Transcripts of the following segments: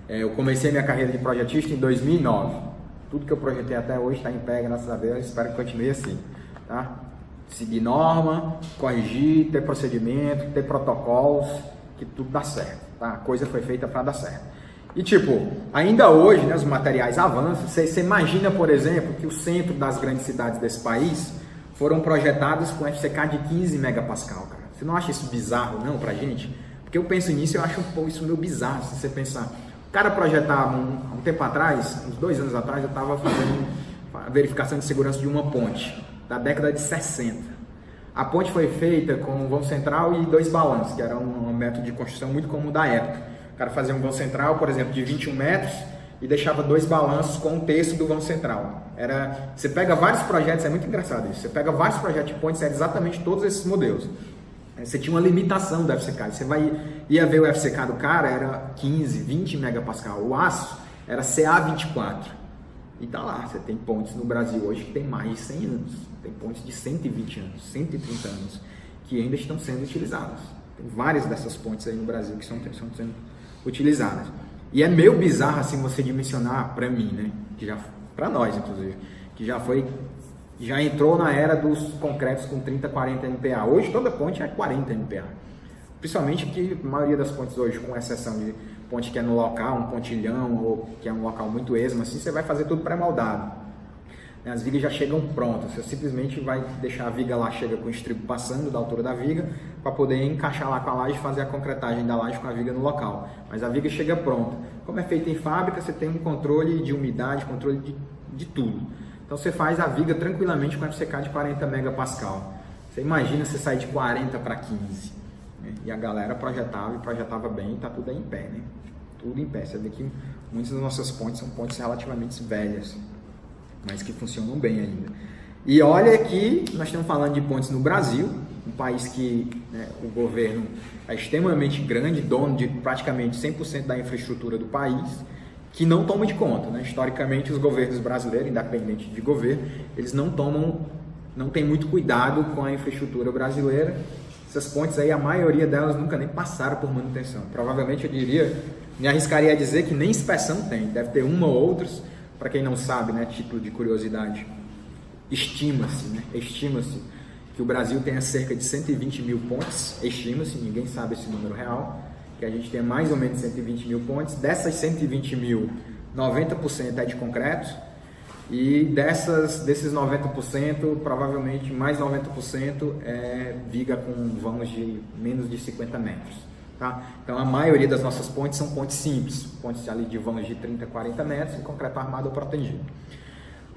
Eu comecei minha carreira de projetista em 2009. Tudo que eu projetei até hoje está em pé, graças a Deus. Espero que continue assim, tá? Seguir norma, corrigir, ter procedimento, ter protocolos, que tudo dá certo, tá? A coisa foi feita para dar certo. E tipo, ainda hoje, né, os materiais avançam. Você imagina, por exemplo, que o centro das grandes cidades desse país foram projetados com FCK de 15 megapascal, cara. Você não acha isso bizarro, não, pra gente? Porque eu penso nisso e eu acho isso meio bizarro, se você pensar. O cara projetava um tempo atrás, uns 2 anos atrás, eu estava fazendo a verificação de segurança de uma ponte, da década de 60. A ponte foi feita com um vão central e 2 balanços, que era um método de construção muito comum da época. O cara fazia um vão central, por exemplo, de 21 metros e deixava 2 balanços com 1/3 do vão central. Você pega vários projetos, é muito engraçado isso, você pega vários projetos de pontes, era exatamente todos esses modelos. Você tinha uma limitação do FCK, ia ver o FCK do cara, era 15, 20 megapascal, o aço era CA24. E tá lá, você tem pontes no Brasil hoje que tem mais de 100 anos, tem pontes de 120 anos, 130 anos, que ainda estão sendo utilizadas. Tem várias dessas pontes aí no Brasil que estão sendo utilizadas. E é meio bizarro assim você dimensionar para mim, né? Para nós, inclusive, que já entrou na era dos concretos com 30, 40 MPa. Hoje toda ponte é 40 MPa. Principalmente que a maioria das pontes hoje, com exceção de ponte que é no local, um pontilhão, ou que é um local muito esmo, assim, você vai fazer tudo pré-moldado. As vigas já chegam prontas, você simplesmente vai deixar a viga lá, chega com o estribo passando da altura da viga, para poder encaixar lá com a laje e fazer a concretagem da laje com a viga no local. Mas a viga chega pronta. Como é feito em fábrica, você tem um controle de umidade, controle de tudo. Então você faz a viga tranquilamente com FCK de 40 megapascal. Você imagina você sair de 40 para 15. Né? E a galera projetava bem, e tá tudo aí em pé, né? Tudo em pé. Você vê que muitas das nossas pontes são pontes relativamente velhas, mas que funcionam bem ainda. E olha que nós estamos falando de pontes no Brasil, um país que, né, o governo é extremamente grande, dono de praticamente 100% da infraestrutura do país, que não toma de conta, né? Historicamente, os governos brasileiros, independente de governo, eles não têm muito cuidado com a infraestrutura brasileira. Essas pontes aí, a maioria delas nunca nem passaram por manutenção. Provavelmente, me arriscaria a dizer que nem inspeção tem, deve ter uma ou outras. Para quem não sabe, né, título de curiosidade, estima-se que o Brasil tenha cerca de 120 mil pontes, estima-se, ninguém sabe esse número real, que a gente tem mais ou menos 120 mil pontes. Dessas 120 mil, 90% é de concreto, e desses 90%, provavelmente mais 90% é viga com vãos de menos de 50 metros. Tá? Então a maioria das nossas pontes são pontes simples, pontes ali de vãos de 30, 40 metros, em concreto armado ou protegido.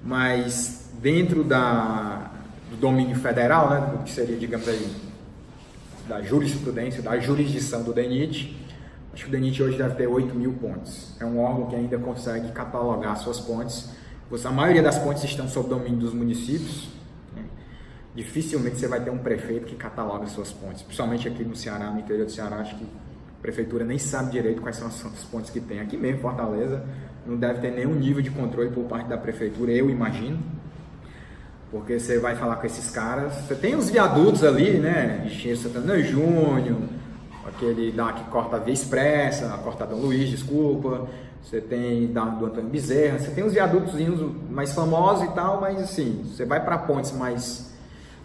Mas dentro do domínio federal, né, do que seria, digamos aí, da jurisprudência, da jurisdição do DENIT, acho que o DENIT hoje deve ter 8 mil pontes. É um órgão que ainda consegue catalogar suas pontes. A maioria das pontes estão sob domínio dos municípios. Né? Dificilmente você vai ter um prefeito que cataloga suas pontes, principalmente aqui no Ceará, no interior do Ceará, acho que a prefeitura nem sabe direito quais são as pontes que tem. Aqui mesmo em Fortaleza não deve ter nenhum nível de controle por parte da prefeitura, eu imagino, porque você vai falar com esses caras, você tem os viadutos ali, né, Engenheiro Santana Júnior, aquele que corta a Via Expressa, a corta Dom Luiz, desculpa, você tem do Antônio Bezerra, você tem os viadutozinhos mais famosos e tal, mas assim, você vai para pontes mais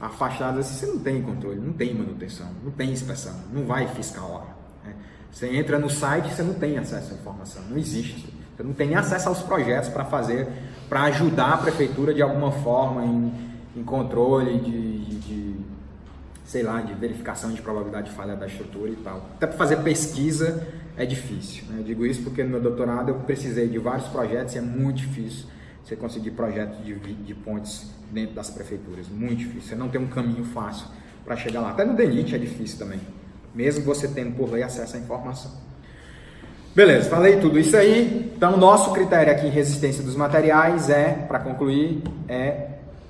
afastadas, assim, você não tem controle, não tem manutenção, não tem inspeção, não vai fiscal lá. Né? Você entra no site, você não tem acesso à informação, não existe. Você não tem nem acesso aos projetos para ajudar a prefeitura de alguma forma em controle de verificação de probabilidade de falha da estrutura e tal. Até para fazer pesquisa é difícil, né? Eu digo isso porque no meu doutorado eu precisei de vários projetos e é muito difícil você conseguir projetos de pontes dentro das prefeituras, muito difícil. Você não tem um caminho fácil para chegar lá. Até no DENIT é difícil também, mesmo você tendo por lei acesso à informação. Beleza, falei tudo isso aí. Então, nosso critério aqui em resistência dos materiais para concluir,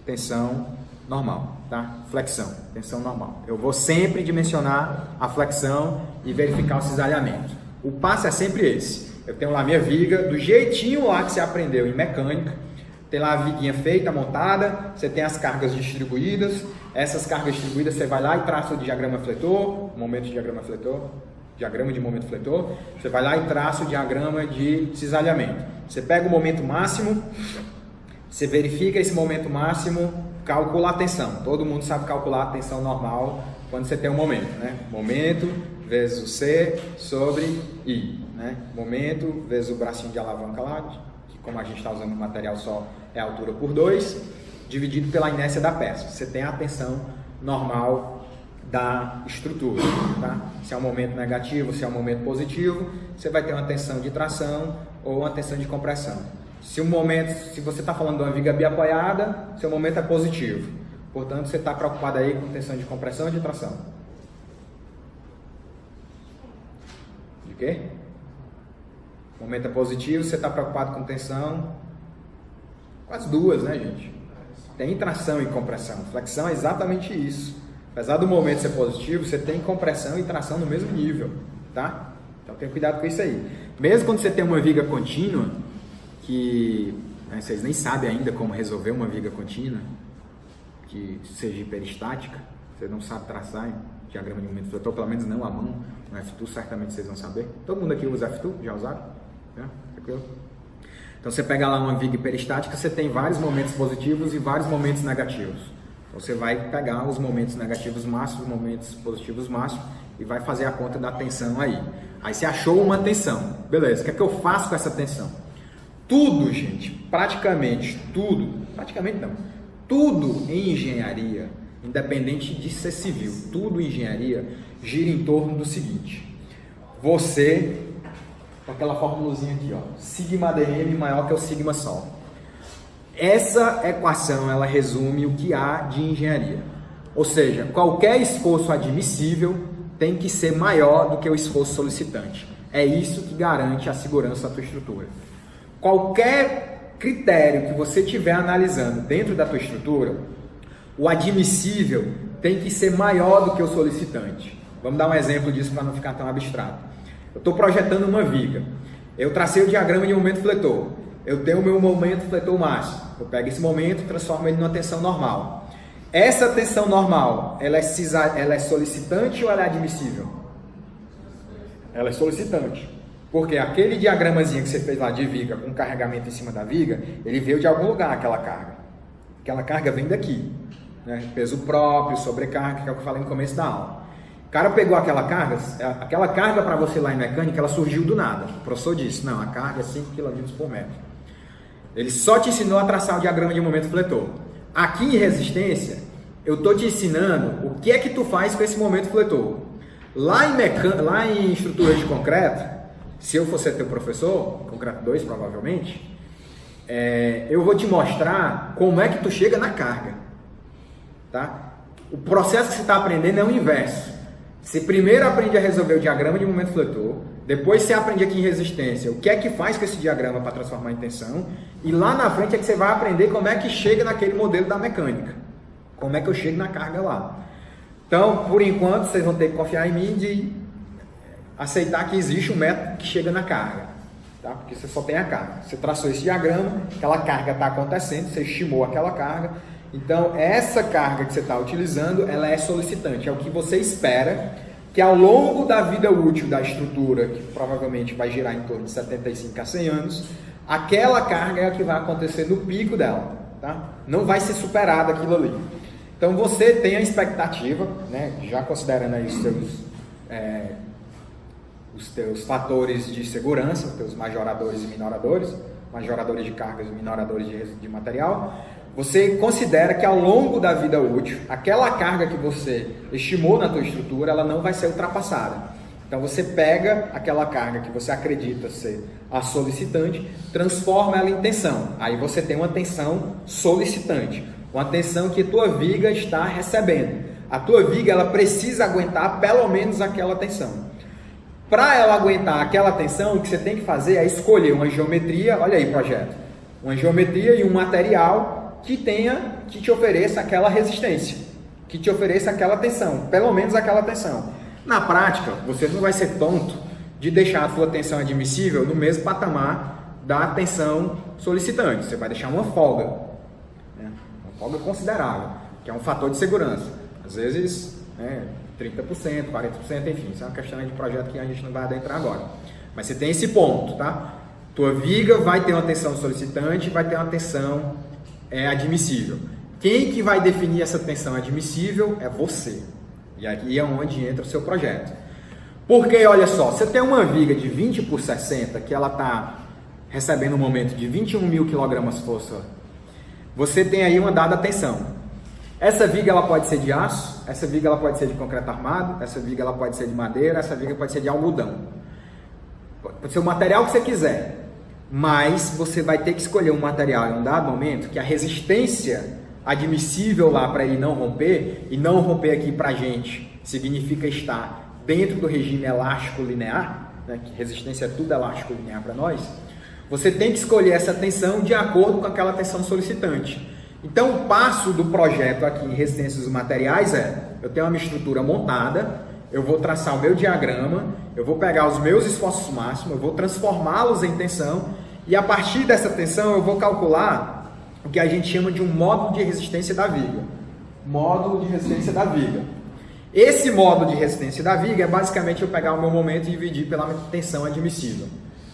tensão normal, tá? Flexão, tensão normal. Eu vou sempre dimensionar a flexão e verificar o cisalhamento. O passo é sempre esse. Eu tenho lá minha viga, do jeitinho lá que você aprendeu em mecânica. Tem lá a viguinha feita, montada, você tem as cargas distribuídas. Essas cargas distribuídas você vai lá e traça o diagrama fletor, momento de diagrama fletor. diagrama de momento fletor, você vai lá e traça o diagrama de cisalhamento. Você pega o momento máximo, você verifica esse momento máximo, calcula a tensão. Todo mundo sabe calcular a tensão normal quando você tem um momento, né? Momento vezes o C sobre I, né? Momento vezes o bracinho de alavanca lá, que como a gente está usando o material só, é a altura por 2, dividido pela inércia da peça. Você tem a tensão normal da estrutura, tá? Se é um momento negativo, se é um momento positivo, você vai ter uma tensão de tração ou uma tensão de compressão. Se você está falando de uma viga biapoiada, seu momento é positivo. Portanto, você está preocupado aí com tensão de compressão ou de tração? De quê? O momento é positivo, você está preocupado com tensão? Com as duas, né, gente? Tem tração e compressão. Flexão é exatamente isso. Apesar do momento ser positivo, você tem compressão e tração no mesmo nível, tá? Então, tenha cuidado com isso aí. Mesmo quando você tem uma viga contínua, que vocês nem sabem ainda como resolver uma viga contínua, que seja hiperestática, você não sabe traçar em diagrama de momento fletor, pelo menos não à mão, no F2 certamente vocês vão saber. Todo mundo aqui usa F2? Já usaram? Tranquilo? Então você pega lá uma viga hiperestática, você tem vários momentos positivos e vários momentos negativos. Então, você vai pegar os momentos negativos máximos, os momentos positivos máximos e vai fazer a conta da tensão aí. Aí você achou uma tensão, beleza, o que é que eu faço com essa tensão? Tudo, gente, praticamente tudo em engenharia, independente de ser civil, tudo em engenharia gira em torno do seguinte: você, com aquela formulazinha aqui, ó, sigma dm maior que o sigma sol. Essa equação, ela resume o que há de engenharia. Ou seja, qualquer esforço admissível tem que ser maior do que o esforço solicitante. É isso que garante a segurança da tua estrutura. Qualquer critério que você estiver analisando dentro da tua estrutura, o admissível tem que ser maior do que o solicitante. Vamos dar um exemplo disso para não ficar tão abstrato. Eu estou projetando uma viga. Eu tracei o diagrama de momento fletor. Eu tenho o meu momento fletor máximo. Eu pego esse momento e transformo ele numa tensão normal. Essa tensão normal, ela é solicitante ou ela é admissível? Ela é solicitante. Porque aquele diagramazinho que você fez lá de viga com carregamento em cima da viga, ele veio de algum lugar, aquela carga. Aquela carga vem daqui, né? Peso próprio, sobrecarga, que é o que eu falei no começo da aula. O cara pegou aquela carga para você lá em mecânica, ela surgiu do nada. O professor disse, não, a carga é 5 kg por metro. Ele só te ensinou a traçar o diagrama de momento fletor. Aqui em resistência, eu estou te ensinando o que é que tu faz com esse momento fletor. Lá em estruturas de concreto, se eu fosse teu professor, concreto 2 provavelmente, eu vou te mostrar como é que tu chega na carga. Tá? O processo que você está aprendendo é o inverso. Você primeiro aprende a resolver o diagrama de momento fletor, depois você aprende aqui em resistência o que é que faz com esse diagrama para transformar em tensão, e lá na frente é que você vai aprender como é que chega naquele modelo da mecânica. Como é que eu chego na carga lá. Então, por enquanto, vocês vão ter que confiar em mim de aceitar que existe um método que chega na carga. Tá? Porque você só tem a carga. Você traçou esse diagrama, aquela carga está acontecendo, você estimou aquela carga. Então, essa carga que você está utilizando, ela é solicitante. É o que você espera que ao longo da vida útil da estrutura, que provavelmente vai girar em torno de 75 a 100 anos, aquela carga é a que vai acontecer no pico dela. Tá? Não vai ser superada aquilo ali. Então, você tem a expectativa, né, já considerando aí os teus fatores de segurança, os teus majoradores e minoradores, majoradores de cargas e minoradores de material, você considera que ao longo da vida útil, aquela carga que você estimou na tua estrutura, ela não vai ser ultrapassada. Então você pega aquela carga que você acredita ser a solicitante, transforma ela em tensão. Aí você tem uma tensão solicitante, uma tensão que a tua viga está recebendo. A tua viga ela precisa aguentar pelo menos aquela tensão. Para ela aguentar aquela tensão, o que você tem que fazer é escolher uma geometria, olha aí projeto, uma geometria e um material que te ofereça aquela resistência, que te ofereça aquela tensão, pelo menos aquela tensão. Na prática, você não vai ser tonto de deixar a sua tensão admissível no mesmo patamar da tensão solicitante. Você vai deixar uma folga, né? Uma folga considerável, que é um fator de segurança. Às vezes, 30%, 40%, enfim, isso é uma questão de projeto que a gente não vai adentrar agora. Mas você tem esse ponto, tá? Tua viga vai ter uma tensão solicitante, vai ter uma tensão admissível. Quem que vai definir essa tensão admissível é você. E aqui é onde entra o seu projeto. Porque, olha só, você tem uma viga de 20 por 60, que ela está recebendo um momento de 21.000 kgfm, você tem aí uma dada tensão. Essa viga ela pode ser de aço, essa viga ela pode ser de concreto armado, essa viga ela pode ser de madeira, essa viga pode ser de algodão. Pode ser o material que você quiser, mas você vai ter que escolher um material em um dado momento que a resistência admissível lá para ele não romper, e não romper aqui para a gente significa estar dentro do regime elástico linear, né, que resistência é tudo elástico linear para nós, você tem que escolher essa tensão de acordo com aquela tensão solicitante. Então, o passo do projeto aqui em resistências dos materiais eu tenho uma estrutura montada, eu vou traçar o meu diagrama, eu vou pegar os meus esforços máximos, eu vou transformá-los em tensão, e a partir dessa tensão eu vou calcular o que a gente chama de um módulo de resistência da viga. Módulo de resistência da viga. Esse módulo de resistência da viga é basicamente eu pegar o meu momento e dividir pela tensão admissível.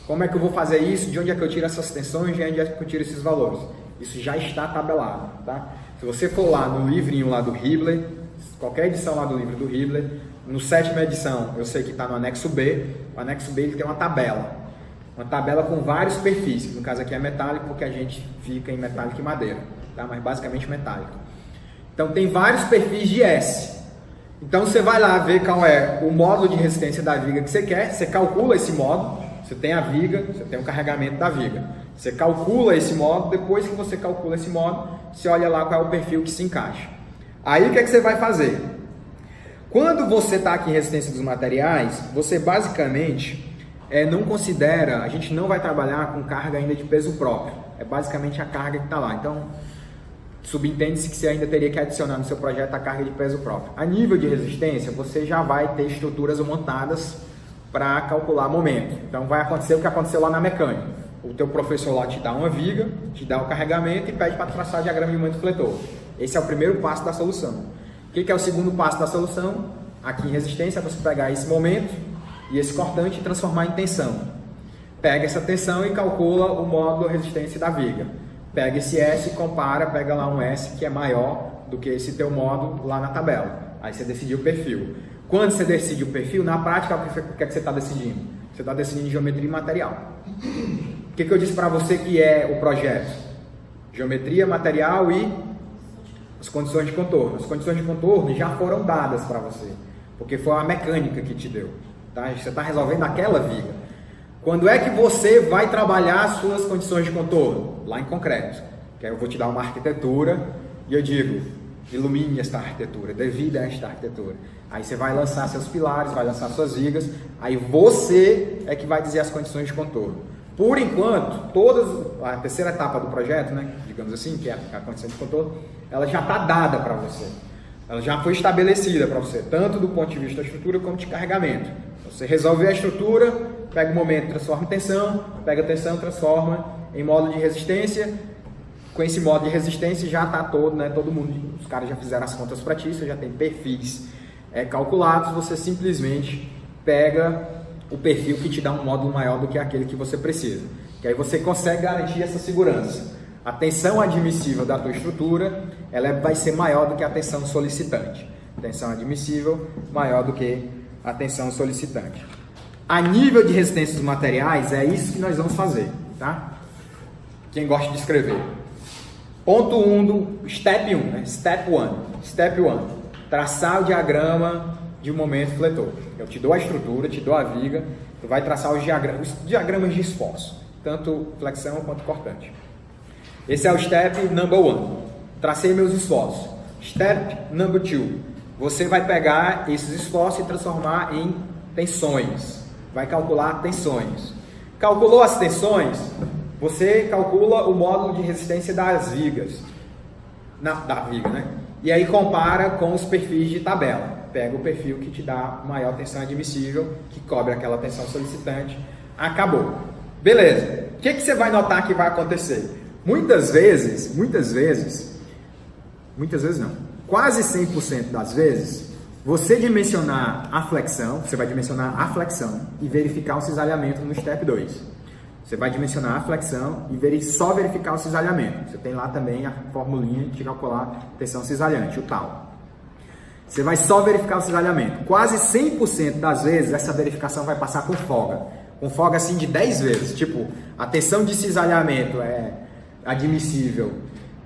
Como é que eu vou fazer isso? De onde é que eu tiro essas tensões? De onde é que eu tiro esses valores? Isso já está tabelado, tá? Se você for lá no livrinho lá do Hibbeler, qualquer edição lá do livro do Hibbeler, no 7ª edição, eu sei que está no anexo B, o anexo B ele tem uma tabela com vários perfis, que no caso aqui é metálico, porque a gente fica em metálico e madeira, tá? Mas basicamente metálico. Então tem vários perfis de S. Então você vai lá ver qual é o módulo de resistência da viga que você quer, você calcula esse módulo, você tem a viga, você tem o carregamento da viga. Você calcula esse módulo, depois que você calcula esse módulo, você olha lá qual é o perfil que se encaixa. Aí o que é que você vai fazer? Quando você está aqui em resistência dos materiais, você basicamente não considera, a gente não vai trabalhar com carga ainda de peso próprio. É basicamente a carga que está lá. Então, subentende-se que você ainda teria que adicionar no seu projeto a carga de peso próprio. A nível de resistência, você já vai ter estruturas montadas para calcular momento. Então, vai acontecer o que aconteceu lá na mecânica. O teu professor lá te dá uma viga, te dá o carregamento e pede para traçar diagrama de momento fletor. Esse é o primeiro passo da solução. O que é o segundo passo da solução? Aqui em resistência, é você pegar esse momento e esse cortante e transformar em tensão. Pega essa tensão e calcula o módulo de resistência da viga. Pega esse S e compara, pega lá um S que é maior do que esse teu módulo lá na tabela. Aí você decidiu o perfil. Quando você decide o perfil, na prática, o que é que você está decidindo? Você está decidindo geometria e material. O que eu disse para você que é o projeto? Geometria, material e as condições de contorno. As condições de contorno já foram dadas para você, porque foi a mecânica que te deu. Tá? Você está resolvendo aquela viga. Quando é que você vai trabalhar as suas condições de contorno? Lá em concreto. Que aí eu vou te dar uma arquitetura e eu digo, ilumine esta arquitetura, dê vida a esta arquitetura. Aí você vai lançar seus pilares, vai lançar suas vigas, aí você é que vai dizer as condições de contorno. Por enquanto, a terceira etapa do projeto, né, digamos assim, que é a condição de contorno, ela já está dada para você. Ela já foi estabelecida para você, tanto do ponto de vista da estrutura como de carregamento. Você resolve a estrutura, pega o momento, transforma em tensão, pega a tensão, transforma em módulo de resistência. Com esse módulo de resistência já está todo, né, todo mundo, os caras já fizeram as contas para ti, você já tem perfis calculados, você simplesmente pega o perfil que te dá um módulo maior do que aquele que você precisa. Que aí você consegue garantir essa segurança. A tensão admissível da tua estrutura, ela vai ser maior do que a tensão solicitante. Tensão admissível maior do que a tensão solicitante. A nível de resistência dos materiais, é isso que nós vamos fazer, tá? Quem gosta de escrever. Ponto 1 do Step 1, né? Step 1. Traçar o diagrama de momento fletor. Eu te dou a estrutura, te dou a viga, tu vai traçar os diagramas de esforço, tanto flexão quanto cortante. Esse é o Step number 1. Tracei meus esforços. Step number 2. Você vai pegar esses esforços e transformar em tensões. Vai calcular tensões. Calculou as tensões, você calcula o módulo de resistência das vigas. Da viga, né? E aí compara com os perfis de tabela. Pega o perfil que te dá maior tensão admissível, que cobre aquela tensão solicitante. Acabou. Beleza. O que você vai notar que vai acontecer? Muitas vezes não, quase 100% das vezes, você dimensionar a flexão, você vai dimensionar a flexão e verificar o cisalhamento no step 2. Você vai dimensionar a flexão e só verificar o cisalhamento. Você tem lá também a formulinha de calcular tensão cisalhante, o tal. Você vai só verificar o cisalhamento. Quase 100% das vezes essa verificação vai passar com folga. Com folga assim de 10 vezes. Tipo, a tensão de cisalhamento é admissível,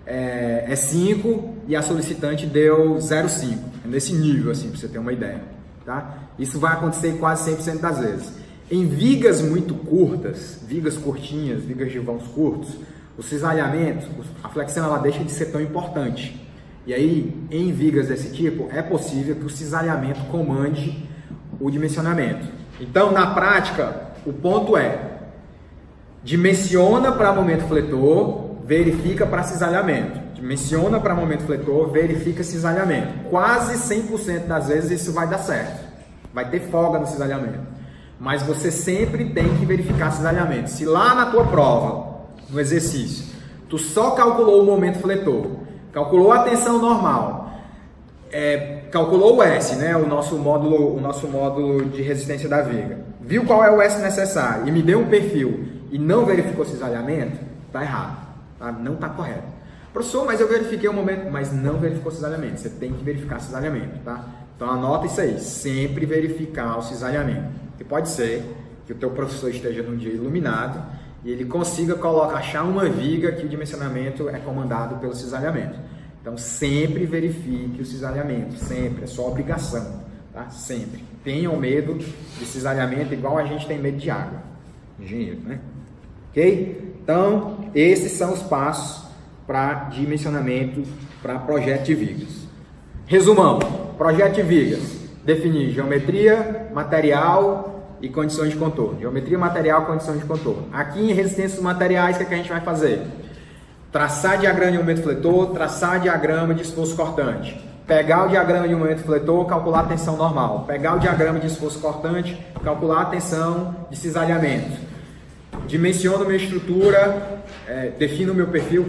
é 5 e a solicitante deu 0,5. É nesse nível, assim, para você ter uma ideia. Tá? Isso vai acontecer quase 100% das vezes. Em vigas muito curtas, vigas curtinhas, vigas de vãos curtos, o cisalhamento, a flexão, ela deixa de ser tão importante. E aí, em vigas desse tipo, é possível que o cisalhamento comande o dimensionamento. Então, na prática, o ponto é: dimensiona para momento fletor, verifica para cisalhamento. Dimensiona para momento fletor, verifica cisalhamento. Quase 100% das vezes isso vai dar certo. Vai ter folga no cisalhamento. Mas você sempre tem que verificar cisalhamento. Se lá na tua prova, no exercício, tu só calculou o momento fletor, calculou a tensão normal, calculou o S, né, o nosso módulo de resistência da viga, viu qual é o S necessário e me deu um perfil e não verificou cisalhamento, tá errado, tá? Não tá correto. Professor, mas eu verifiquei o momento, mas não verificou cisalhamento. Você tem que verificar cisalhamento, tá? Então anota isso aí, sempre verificar o cisalhamento. Que pode ser que o teu professor esteja num dia iluminado e ele consiga achar uma viga que o dimensionamento é comandado pelo cisalhamento. Então sempre verifique o cisalhamento, sempre, é sua obrigação, tá? Sempre. Tenham medo de cisalhamento igual a gente tem medo de água, engenheiro, né? Ok? Então esses são os passos para dimensionamento para projeto de vigas. Resumamos, projeto de vigas. Definir geometria, material e condições de contorno. Geometria, material, condições de contorno. Aqui em resistências materiais, o que a gente vai fazer? Traçar diagrama de momento fletor, traçar diagrama de esforço cortante. Pegar o diagrama de momento fletor, calcular a tensão normal. Pegar o diagrama de esforço cortante, calcular a tensão de cisalhamento. Dimensiono minha estrutura, defino o meu perfil,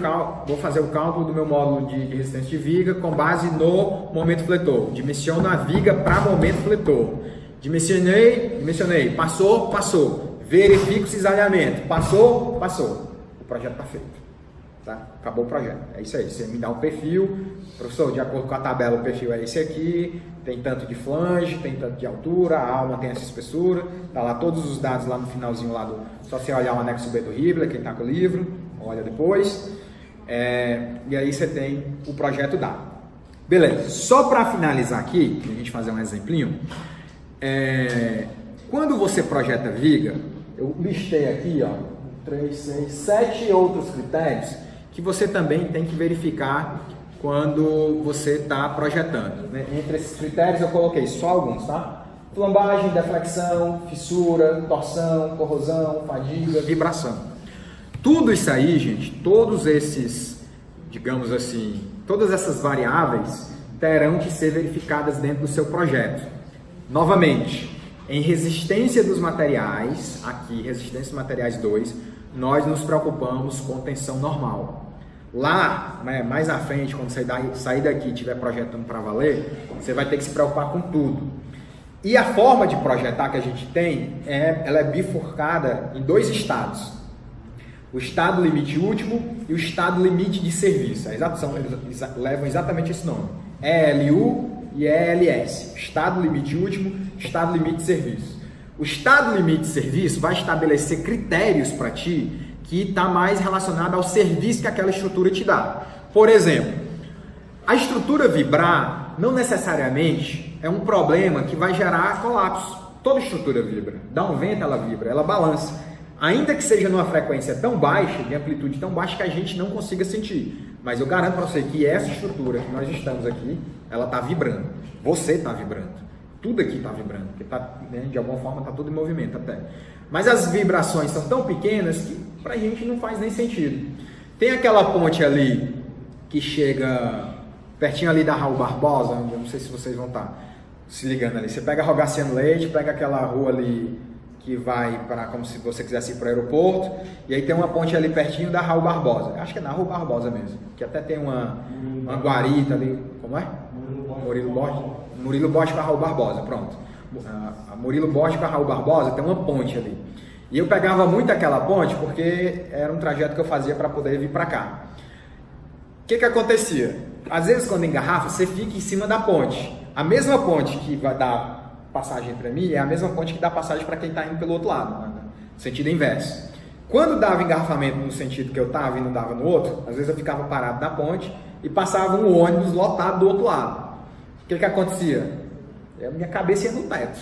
vou fazer o cálculo do meu módulo de resistência de viga com base no momento fletor. Dimensiono a viga para momento fletor. Dimensionei, passou. Verifico o cisalhamento, passou. O projeto está feito. Tá? Acabou o projeto. É isso aí. Você me dá um perfil, professor, de acordo com a tabela, o perfil é esse aqui, tem tanto de flange, tem tanto de altura, a alma tem essa espessura, tá lá todos os dados lá no finalzinho lá só você olhar o anexo B do Hibbeler, quem tá com o livro, olha depois, e aí você tem o projeto dado. Beleza, só para finalizar aqui, a gente fazer um exemplinho, quando você projeta viga, eu listei aqui, ó, 3, 6, 7 outros critérios que você também tem que verificar quando você está projetando. Entre esses critérios eu coloquei só alguns, tá? Flambagem, deflexão, fissura, torção, corrosão, fadiga, vibração. Tudo isso aí, gente, todos esses, digamos assim, todas essas variáveis terão que ser verificadas dentro do seu projeto. Novamente, em resistência dos materiais, aqui, resistência dos materiais 2, nós nos preocupamos com tensão normal. Lá, mais à frente, quando você sair daqui e estiver projetando para valer, você vai ter que se preocupar com tudo. E a forma de projetar que a gente tem, ela é bifurcada em 2 estados. O estado limite último e o estado limite de serviço. Eles levam exatamente esse nome. ELU e ELS. Estado limite último, estado limite de serviço. O estado limite de serviço vai estabelecer critérios para ti que está mais relacionado ao serviço que aquela estrutura te dá. Por exemplo, a estrutura vibrar não necessariamente é um problema que vai gerar colapso. Toda estrutura vibra. Dá um vento, ela vibra, ela balança. Ainda que seja numa frequência tão baixa, de amplitude tão baixa que a gente não consiga sentir. Mas eu garanto para você que essa estrutura que nós estamos aqui, ela está vibrando. Você está vibrando. Tudo aqui está vibrando, porque de alguma forma está tudo em movimento até. Mas as vibrações são tão pequenas que para a gente não faz nem sentido. Tem aquela ponte ali que chega pertinho ali da Raul Barbosa, onde eu não sei se vocês vão estar se ligando ali. Você pega a Rogaciano Leite, pega aquela rua ali que vai para, como se você quisesse ir para o aeroporto, e aí tem uma ponte ali pertinho da Raul Barbosa. Acho que é na Raul Barbosa mesmo, que até tem uma guarita ali. Como é? Murilo Borges. Murilo Borges com a Raul Barbosa, pronto. A Murilo Borges com a Raul Barbosa tem uma ponte ali. E eu pegava muito aquela ponte porque era um trajeto que eu fazia para poder vir para cá. O que acontecia? Às vezes quando engarrafa, você fica em cima da ponte. A mesma ponte que vai dar passagem para mim é a mesma ponte que dá passagem para quem está indo pelo outro lado, né? No sentido inverso. Quando dava engarrafamento no sentido que eu estava e não dava no outro, às vezes eu ficava parado na ponte e passava um ônibus lotado do outro lado. O que acontecia? A minha cabeça ia no teto.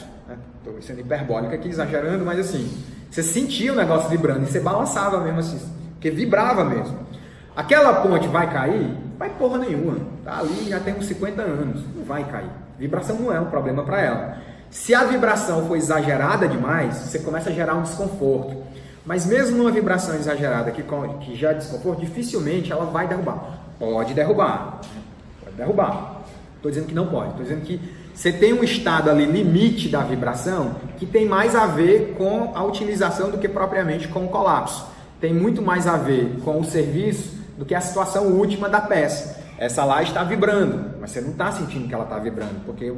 Estou sendo hiperbólico aqui, exagerando, mas assim, você sentia o negócio vibrando e você balançava mesmo assim, porque vibrava mesmo. Aquela ponte vai cair? Vai porra nenhuma. Tá ali já tem uns 50 anos, não vai cair. Vibração não é um problema para ela. Se a vibração for exagerada demais, você começa a gerar um desconforto. Mas mesmo numa vibração exagerada que gera desconforto, dificilmente ela vai derrubar. Pode derrubar. Pode derrubar. Estou dizendo que não pode. Estou dizendo que você tem um estado ali limite da vibração que tem mais a ver com a utilização do que propriamente com o colapso. Tem muito mais a ver com o serviço do que a situação última da peça. Essa laje está vibrando, mas você não está sentindo que ela está vibrando, porque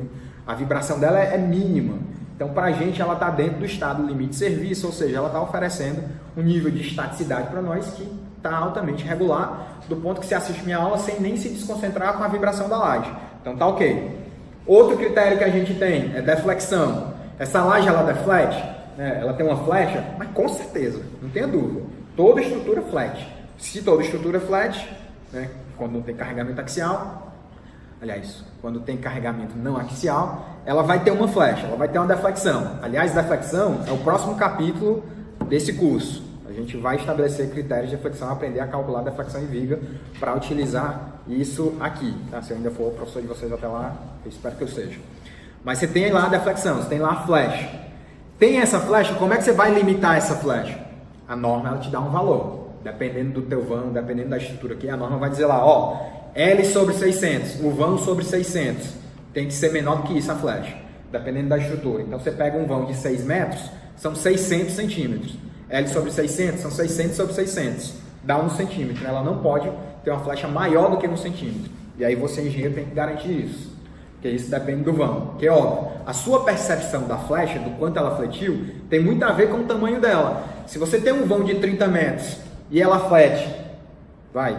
a vibração dela é mínima. Então, para a gente, ela está dentro do estado limite de serviço, ou seja, ela está oferecendo um nível de estaticidade para nós que está altamente regular, do ponto que você assiste minha aula sem nem se desconcentrar com a vibração da laje. Então, tá ok. Outro critério que a gente tem é deflexão. Essa laje, ela deflete, né? Ela tem uma flecha, mas com certeza, não tenha dúvida. Toda estrutura flat. Se toda estrutura flat, né? Quando não tem carregamento axial, aliás, quando tem carregamento não axial, ela vai ter uma flecha, ela vai ter uma deflexão. Aliás, deflexão é o próximo capítulo desse curso. A gente vai estabelecer critérios de deflexão, aprender a calcular deflexão em viga para utilizar isso aqui. Tá? Se eu ainda for professor de vocês até lá, eu espero que eu seja. Mas você tem lá a deflexão, você tem lá a flecha. Tem essa flecha, como é que você vai limitar essa flecha? A norma ela te dá um valor. Dependendo do teu vão, dependendo da estrutura aqui, a norma vai dizer lá, ó, L sobre 600, o vão sobre 600. Tem que ser menor do que isso a flecha, dependendo da estrutura. Então, você pega um vão de 6 metros, são 600 centímetros. L sobre 600 são 600 sobre 600. Dá 1 centímetro. Ela não pode ter uma flecha maior do que 1 centímetro. E aí você, engenheiro, tem que garantir isso. Porque isso depende do vão. Porque, óbvio, a sua percepção da flecha, do quanto ela fletiu, tem muito a ver com o tamanho dela. Se você tem um vão de 30 metros e ela flete,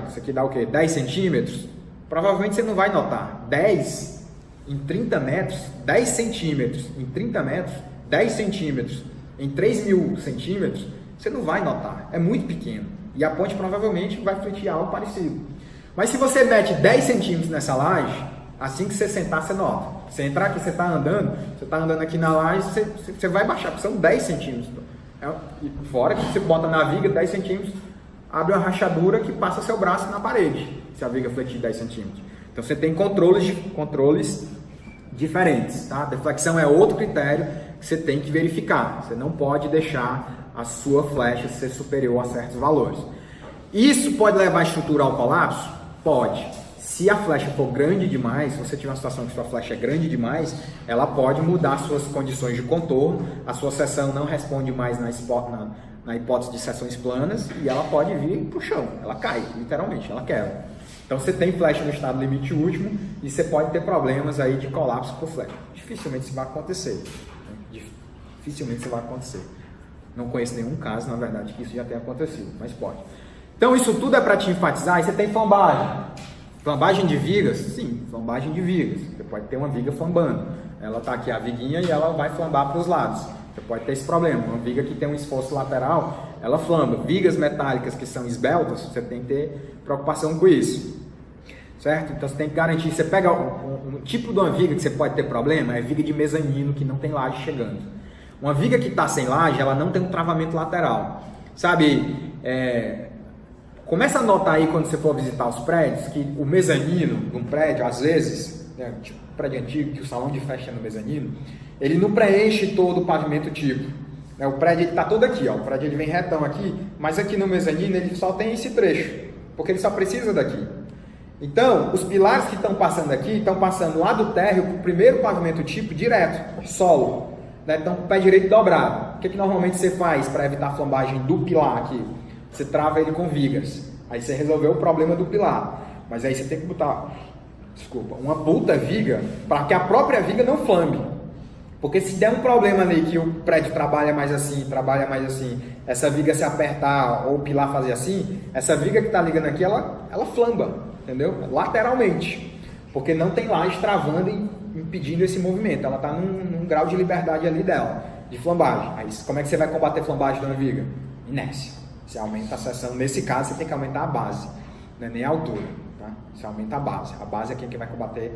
isso aqui dá o quê? 10 centímetros? Provavelmente você não vai notar. 10 em 30 metros, 10 centímetros em 30 metros, 10 centímetros em 3.000 centímetros, você não vai notar. É muito pequeno. E a ponte provavelmente vai fletir algo parecido. Mas se você mete 10 centímetros nessa laje, assim que você sentar, você nota. Você entrar aqui, você está andando aqui na laje, você vai baixar, porque são 10 centímetros. E fora que você bota na viga 10 centímetros, abre uma rachadura que passa seu braço na parede, se a viga fletir 10 centímetros. Então você tem controles diferentes, tá? Deflexão é outro critério que você tem que verificar. Você não pode deixar a sua flecha ser superior a certos valores. Isso pode levar a estrutura ao colapso? Pode. Se a flecha for grande demais, se você tiver uma situação que sua flecha é grande demais, ela pode mudar suas condições de contorno, a sua seção não responde mais na hipótese de seções planas e ela pode vir para o chão, ela cai, literalmente, ela quebra. Então você tem flecha no estado limite último e você pode ter problemas aí de colapso por flecha. Dificilmente isso vai acontecer. Dificilmente isso vai acontecer. Não conheço nenhum caso, na verdade, que isso já tenha acontecido, mas pode. Então isso tudo é para te enfatizar. E você tem flambagem. Flambagem de vigas? Sim, flambagem de vigas. Você pode ter uma viga flambando. Ela está aqui, a viguinha, e ela vai flambar para os lados. Você pode ter esse problema. Uma viga que tem um esforço lateral, ela flamba. Vigas metálicas que são esbeltas, você tem que ter preocupação com isso. Certo? Então você tem que garantir. Você pega um tipo de uma viga que você pode ter problema, é viga de mezanino que não tem laje chegando. Uma viga que está sem laje, ela não tem um travamento lateral. Sabe, começa a notar aí quando você for visitar os prédios, que o mezanino de um prédio, às vezes, tipo prédio antigo, que o salão de festa é no mezanino, ele não preenche todo o pavimento tipo. O prédio está todo aqui, ó, o prédio ele vem retão aqui, mas aqui no mezanino ele só tem esse trecho, porque ele só precisa daqui. Então, os pilares que estão passando aqui, estão passando lá do térreo para o primeiro pavimento tipo direto, solo. Então, com o pé direito dobrado. O que normalmente você faz para evitar a flambagem do pilar aqui? Você trava ele com vigas. Aí você resolveu o problema do pilar. Mas aí você tem que botar uma puta viga para que a própria viga não flambe. Porque se der um problema ali que o prédio trabalha mais assim, essa viga se apertar ou o pilar fazer assim, essa viga que está ligando aqui, ela flamba, entendeu? Lateralmente. Porque não tem laje travando e impedindo esse movimento. Ela está num grau de liberdade ali dela, de flambagem. Aí como é que você vai combater flambagem de uma viga? Inércia. Você aumenta a seção. Nesse caso, você tem que aumentar a base, não é nem a altura. Tá? Você aumenta a base. A base é quem que vai combater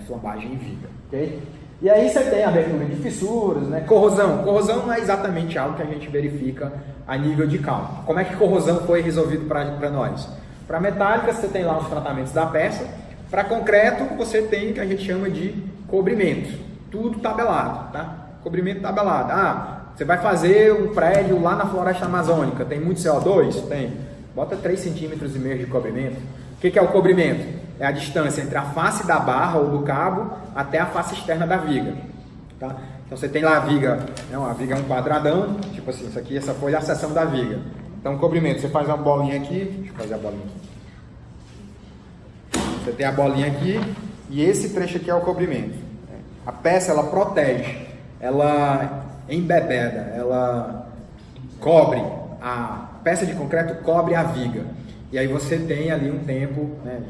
flambagem em viga. Okay? E aí você tem abertura de fissuras, né? Corrosão. Corrosão não é exatamente algo que a gente verifica a nível de cálculo. Como é que corrosão foi resolvido para nós? Para metálica, você tem lá os tratamentos da peça. Para concreto, você tem o que a gente chama de cobrimento. Tudo tabelado, tá? Cobrimento tabelado. Você vai fazer um prédio lá na floresta amazônica. Tem muito CO2? Tem. Bota 3,5 cm de cobrimento. O que é o cobrimento? É a distância entre a face da barra ou do cabo até a face externa da viga. Tá? Então você tem lá a viga, a viga é um quadradão, tipo assim, essa foi a seção da viga. Então o cobrimento, você faz uma bolinha aqui, deixa eu fazer a bolinha aqui. Você tem a bolinha aqui e esse trecho aqui é o cobrimento. A peça ela protege, ela embebeda, ela cobre, a peça de concreto cobre a viga. E aí você tem ali um tempo, né,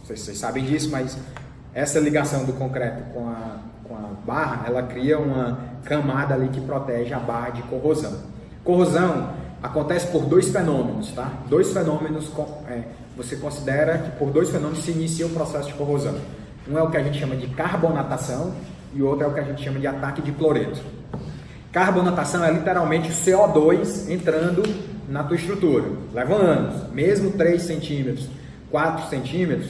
vocês sabem disso, mas essa ligação do concreto com a barra, ela cria uma camada ali que protege a barra de corrosão. Corrosão acontece por dois fenômenos, tá? Dois fenômenos, você considera que por dois fenômenos se inicia o processo de corrosão. Um é o que a gente chama de carbonatação e o outro é o que a gente chama de ataque de cloreto. Carbonatação é literalmente o CO2 entrando na tua estrutura. Leva anos, mesmo 3 centímetros, 4 centímetros,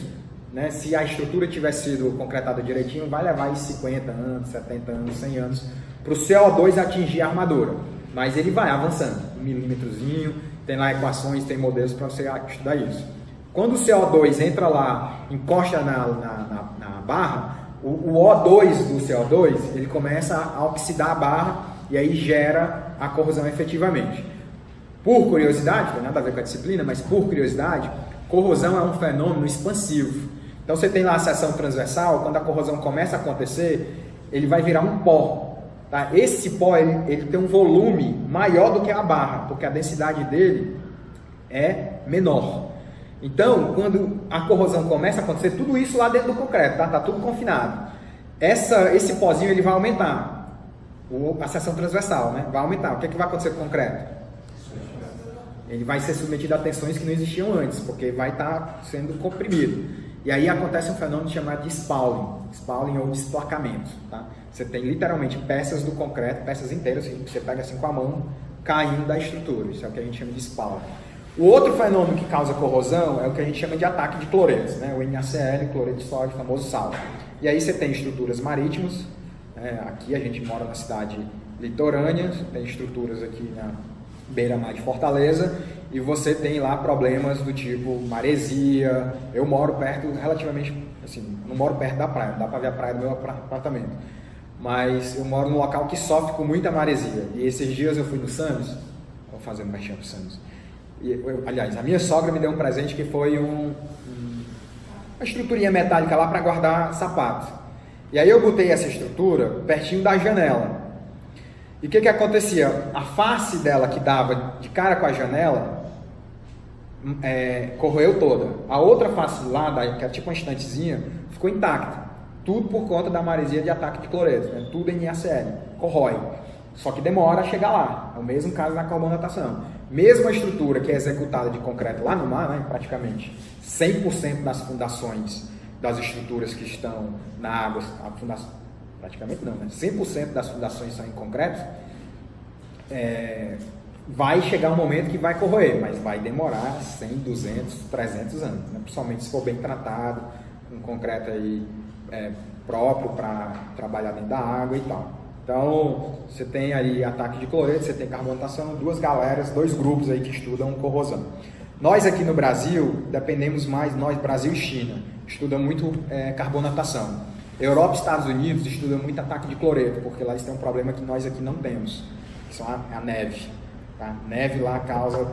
né, se a estrutura tiver sido concretada direitinho, vai levar aí 50 anos, 70 anos, 100 anos para o CO2 atingir a armadura. Mas ele vai avançando, um milímetrozinho, tem lá equações, tem modelos para você estudar isso. Quando o CO2 entra lá, encosta na barra, o O2 do CO2, ele começa a oxidar a barra e aí gera a corrosão efetivamente. Por curiosidade, não tem nada a ver com a disciplina, mas por curiosidade, corrosão é um fenômeno expansivo. Então você tem lá a seção transversal, quando a corrosão começa a acontecer, ele vai virar um pó. Tá? Esse pó ele tem um volume maior do que a barra, porque a densidade dele é menor. Então, quando a corrosão começa a acontecer, tudo isso lá dentro do concreto, tá tudo confinado. Esse pozinho ele vai aumentar, a seção transversal, né? Vai aumentar. O que vai acontecer com o concreto? Ele vai ser submetido a tensões que não existiam antes, porque vai estar sendo comprimido. E aí acontece um fenômeno chamado de spalling ou desplacamento. Tá? Você tem literalmente peças do concreto, peças inteiras, que você pega assim com a mão, caindo da estrutura. Isso é o que a gente chama de spalling. O outro fenômeno que causa corrosão é o que a gente chama de ataque de cloretos, né? O NaCl, cloreto de sódio, o famoso sal. E aí você tem estruturas marítimas, aqui a gente mora na cidade litorânea, tem estruturas aqui na beira-mar de Fortaleza, e você tem lá problemas do tipo maresia. Eu moro perto, relativamente, assim, não moro perto da praia, não dá para ver a praia do meu apartamento, mas eu moro num local que sofre com muita maresia. E esses dias eu fui no Santos, vou fazer um merchan pro Santos, aliás, a minha sogra me deu um presente que foi uma estruturinha metálica lá para guardar sapato. E aí eu botei essa estrutura pertinho da janela. E o que acontecia? A face dela que dava de cara com a janela corroeu toda. A outra face lá, que é tipo uma estantezinha, ficou intacta. Tudo por conta da maresia de ataque de cloreto, né? Tudo em NaCl, corrói. Só que demora a chegar lá. É o mesmo caso na carbonatação. Mesmo a estrutura que é executada de concreto lá no mar, né, praticamente 100% das fundações das estruturas que estão na água, praticamente não, né? 100% das fundações são em concreto, vai chegar um momento que vai corroer, mas vai demorar 100, 200, 300 anos, né? Principalmente se for bem tratado, um concreto aí, próprio para trabalhar dentro da água e tal. Então, você tem aí ataque de cloreto, você tem carbonatação, dois grupos aí que estudam corrosão. Nós aqui no Brasil, dependemos mais, Brasil e China, estudam muito carbonatação. Europa e Estados Unidos estudam muito ataque de cloreto, porque lá eles têm um problema que nós aqui não temos, que são a neve. Tá? Neve lá causa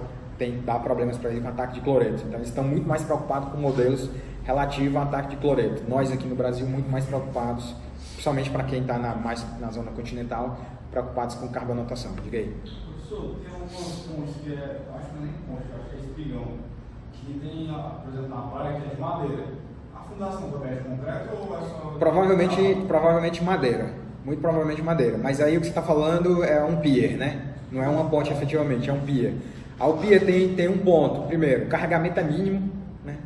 dá problemas para ele com ataque de cloreto. Então eles estão muito mais preocupados com modelos relativos a ataque de cloreto. Nós aqui no Brasil muito mais preocupados, principalmente para quem está mais na zona continental, preocupados com carbonatação. Diga aí. Professor, tem algumas pontes que acho que não é nem ponte, acho que é espigão, que tem, por exemplo, na praia que é de madeira. A fundação também é de concreto ou é só... Provavelmente madeira. Muito provavelmente madeira. Mas aí o que você está falando é um pier, né? Não é uma ponte efetivamente, é um pier. O pier tem um ponto. Primeiro, o carregamento é mínimo, né?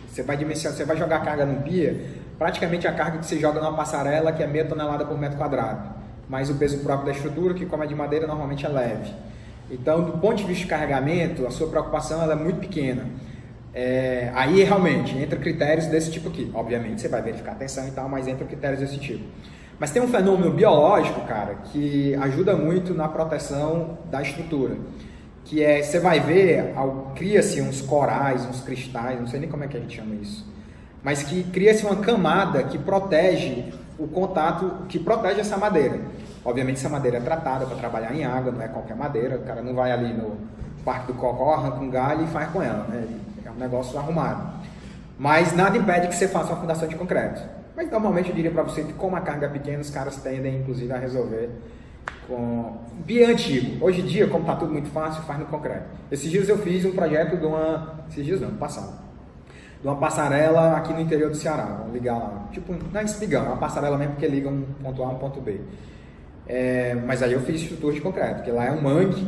Você vai jogar carga num pier, praticamente a carga que você joga numa passarela, que é meia tonelada por metro quadrado. Mas o peso próprio da estrutura, que como é de madeira, normalmente é leve. Então, do ponto de vista de carregamento, a sua preocupação ela é muito pequena. Aí realmente entra critérios desse tipo aqui. Obviamente você vai verificar a tensão e tal, mas entra critérios desse tipo. Mas tem um fenômeno biológico, cara, que ajuda muito na proteção da estrutura. Que você vai ver, cria-se uns corais, uns cristais, não sei nem como é que a gente chama isso. Mas que cria-se uma camada que protege o contato, que protege essa madeira. Obviamente essa madeira é tratada para trabalhar em água, não é qualquer madeira. O cara não vai ali no Parque do Cocó, arranca um galho e faz com ela, né? É um negócio arrumado. Mas nada impede que você faça uma fundação de concreto. Mas normalmente eu diria para você que como a carga é pequena, os caras tendem inclusive a resolver com pier antigo. Hoje em dia, como está tudo muito fácil, faz no concreto. Esses dias eu fiz um projeto passado, de uma passarela aqui no interior do Ceará. Vamos ligar lá, tipo, não é espigão, é uma passarela mesmo que liga um ponto A a um ponto B. Mas aí eu fiz estrutura de concreto, porque lá é um mangue,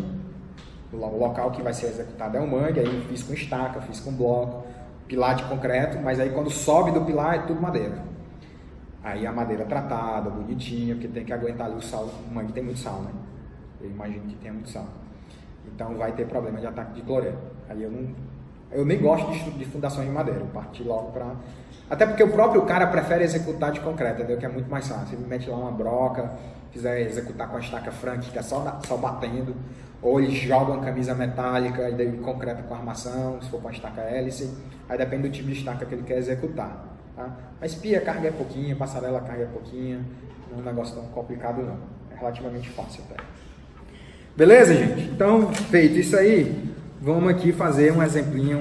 o local que vai ser executado é um mangue, aí eu fiz com estaca, fiz com bloco, pilar de concreto, mas aí quando sobe do pilar é tudo madeira. Aí a madeira tratada, bonitinha, porque tem que aguentar ali o sal. O mangue tem muito sal, né? Eu imagino que tenha muito sal. Então vai ter problema de ataque de cloreto. Aí eu nem gosto de fundações de madeira. Eu parti logo para... Até porque o próprio cara prefere executar de concreto, entendeu? Que é muito mais fácil. Ele mete lá uma broca, quiser executar com a estaca Frank, que é só batendo. Ou ele joga uma camisa metálica e daí concreta com armação, se for com a estaca hélice. Aí depende do tipo de estaca que ele quer executar. Tá? Mas pia, carga é pouquinha, passarela, carga é pouquinha, não é um negócio tão complicado não, é relativamente fácil até. Beleza, gente? Então, feito isso aí, vamos aqui fazer um exemplinho